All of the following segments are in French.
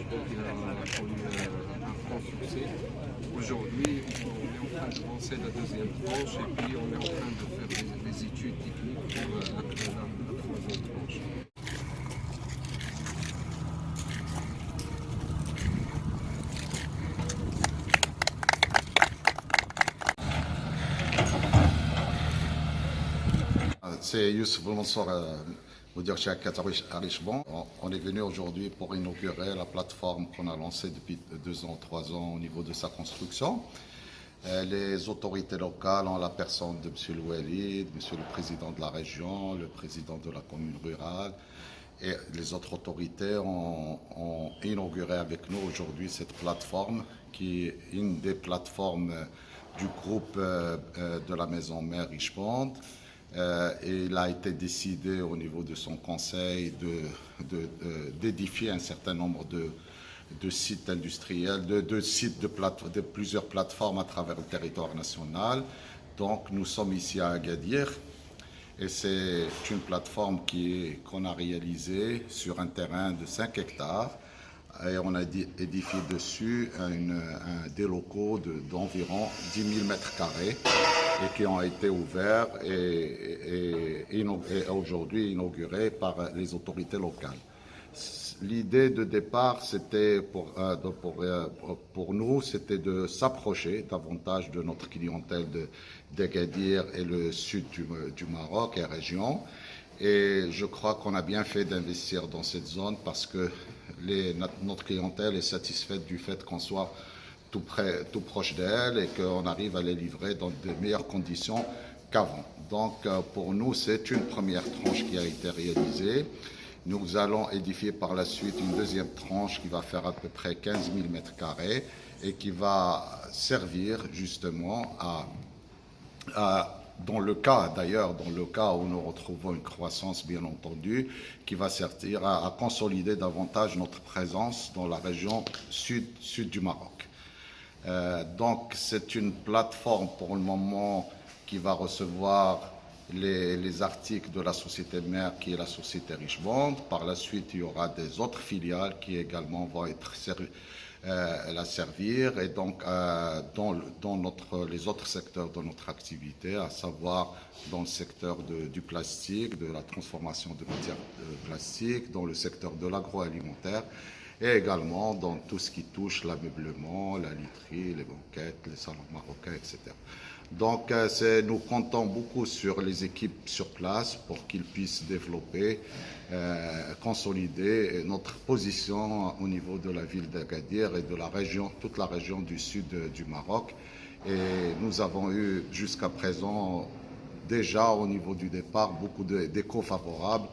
donc il a connu un franc succès. Aujourd'hui, on est en train de lancer la deuxième tranche et puis on est en train de faire des études techniques pour la troisième tranche. C'est Youssef Mansour, Moudir Shakat Arishban. On est venu aujourd'hui pour inaugurer la plateforme qu'on a lancée depuis 2 ans, 3 ans au niveau de sa construction. Les autorités locales, en la personne de M. Louelid, M. le président de la région, le président de la commune rurale et les autres autorités ont inauguré avec nous aujourd'hui cette plateforme qui est une des plateformes du groupe de la maison mère Richemont. Et il a été décidé au niveau de son conseil d'édifier un certain nombre de sites industriels, de sites de plusieurs plateformes à travers le territoire national. Donc nous sommes ici à Agadir et c'est une plateforme qu'on a réalisée sur un terrain de 5 hectares. Et on a édifié dessus des locaux d'environ 10 000 mètres carrés et qui ont été ouverts et aujourd'hui inaugurés par les autorités locales. L'idée de départ, c'était pour nous, c'était de s'approcher davantage de notre clientèle d'Agadir et le sud du Maroc et région. Et je crois qu'on a bien fait d'investir dans cette zone parce que notre clientèle est satisfaite du fait qu'on soit tout proche d'elle et qu'on arrive à les livrer dans de meilleures conditions qu'avant. Donc pour nous, c'est une première tranche qui a été réalisée. Nous allons édifier par la suite une deuxième tranche qui va faire à peu près 15 000 mètres carrés et qui va servir justement dans le cas où nous retrouvons une croissance bien entendu, qui va servir à consolider davantage notre présence dans la région sud du Maroc. Donc c'est une plateforme pour le moment qui va recevoir les articles de la société mère qui est la société Richemont. Par la suite, il y aura des autres filiales qui également vont être la servir et donc dans les autres secteurs de notre activité, à savoir dans le secteur du plastique, de la transformation de matières plastiques, dans le secteur de l'agroalimentaire et également dans tout ce qui touche l'ameublement, la literie, les banquettes, les salons marocains, etc. Donc nous comptons beaucoup sur les équipes sur place pour qu'ils puissent développer, consolider notre position au niveau de la ville d'Agadir et de la région, toute la région du sud du Maroc. Et nous avons eu jusqu'à présent déjà au niveau du départ beaucoup d'échos favorables.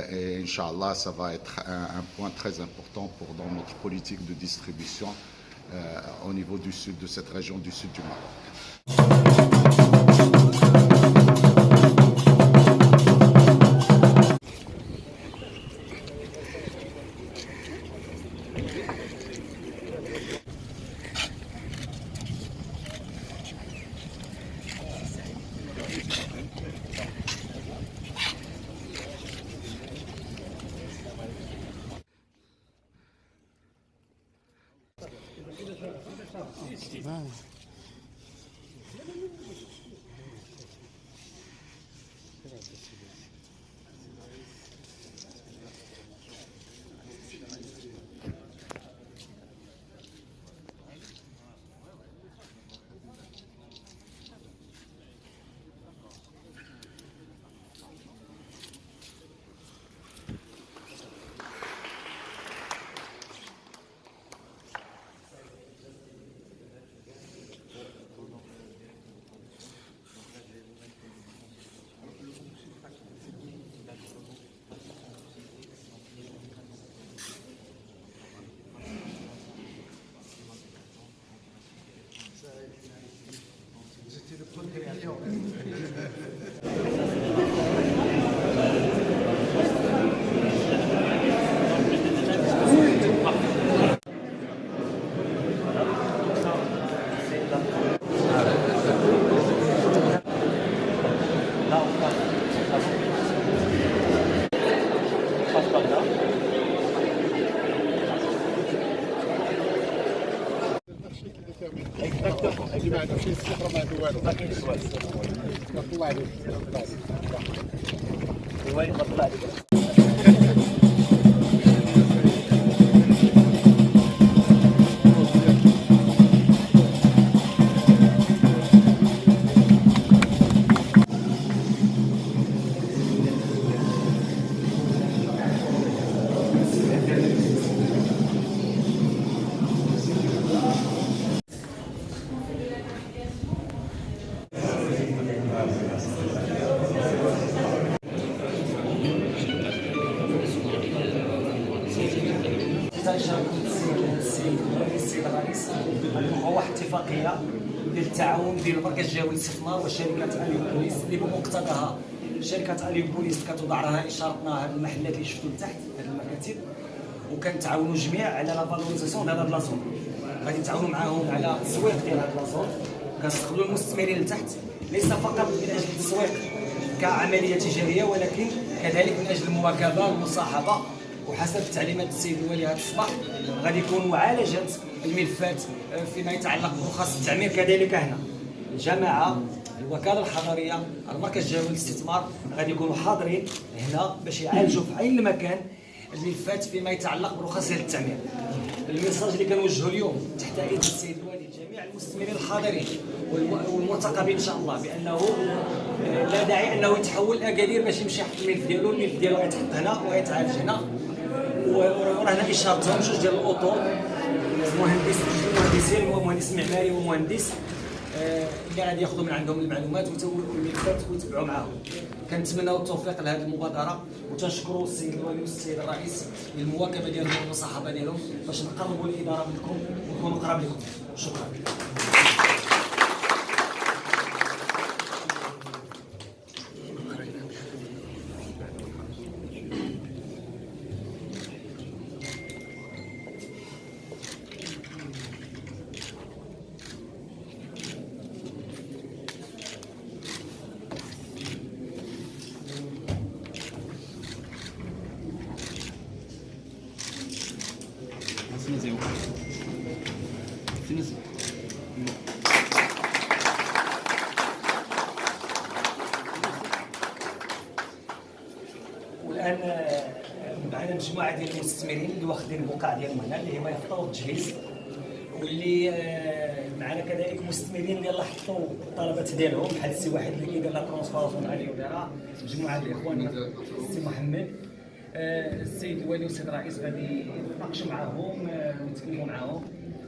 Et Inch'Allah, ça va être un point très important dans notre politique de distribution au niveau du sud de cette région du sud du Maroc. هادي ما عندهمش السفره ما عنده والو. ما كاينش والو. تبارك الله عليك. الوالد تبارك الله عليك. السيد الرئيس هو واحد الاتفاقيه ديال التعاون بين المركز الجهوي للاستثمار وشركه اليوبوليس اللي بمقتضاها شركه اليوبوليس كتوضع لها اشارتنا هذه المحلات اللي شفتوا لتحت هذه المكاتب، وكنتعاونوا جميع على لا فالوريزاسيون ديال هاد لاصون. غادي نتعاونوا معاهم على التسويق ديال هاد لاصون، كنستقبلوا المستثمرين لتحت ليس فقط من اجل التسويق كعمليه تجاريه ولكن كذلك من اجل المواكبه والمصاحبه. وحسب تعليمات السيد الوالي هذا الصباح غادي يكون معالجه الملفات فيما يتعلق برخص التعمير كذلك هنا. الجماعه الوكاله الحضريه المركز الجهوي للاستثمار غادي يكونوا حاضرين هنا باش يعالجوا في اي مكان الملفات فيما يتعلق برخص التعمير. الميساج اللي كنوجهه اليوم تحت ايد السيد الوالي لجميع المستثمرين الحاضرين والمرتقبين ان شاء الله بانه لا داعي انه يتحول اكادير باش يمشي يحط الملف ديالو غيتحط هنا وغيتعالج هنا. وراه هنا اشارتهم جوج ديال الاطر، مهندسين ومهندس معماري ومهندس اللي غادي ياخذوا من عندهم المعلومات والملفات ويتبعوا معاهم. كنتمناو التوفيق لهذه المبادره وتنشكروا السيد الوالي والسيد الرئيس للمواكبه ديالهم والمصاحبه ديالهم باش نقربوا الاداره منكم ونكونوا قراب لكم. شكرا. والان معنا مجموعه ديال المستثمرين اللي واخدين البقع ديالهم هنا اللي هما يحطوا التجهيز، واللي معنا كذلك مستثمرين اللي حطوا الطلبات ديالهم بحال السي واحد اللي كيدير لا ترونسفورماسيون عليه ودارها مجموعه ديال اخواننا السي محمد. السيد الوالي والسيد الرئيس غادي يتناقشوا معاهم ويتكلموا معاهم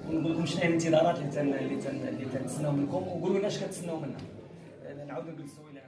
ونقول لكم شنو هي الانتظارات اللي تنتسناو منكم وقولوا لنا اش كتسناو منا. نعاودوا نجلسوا الى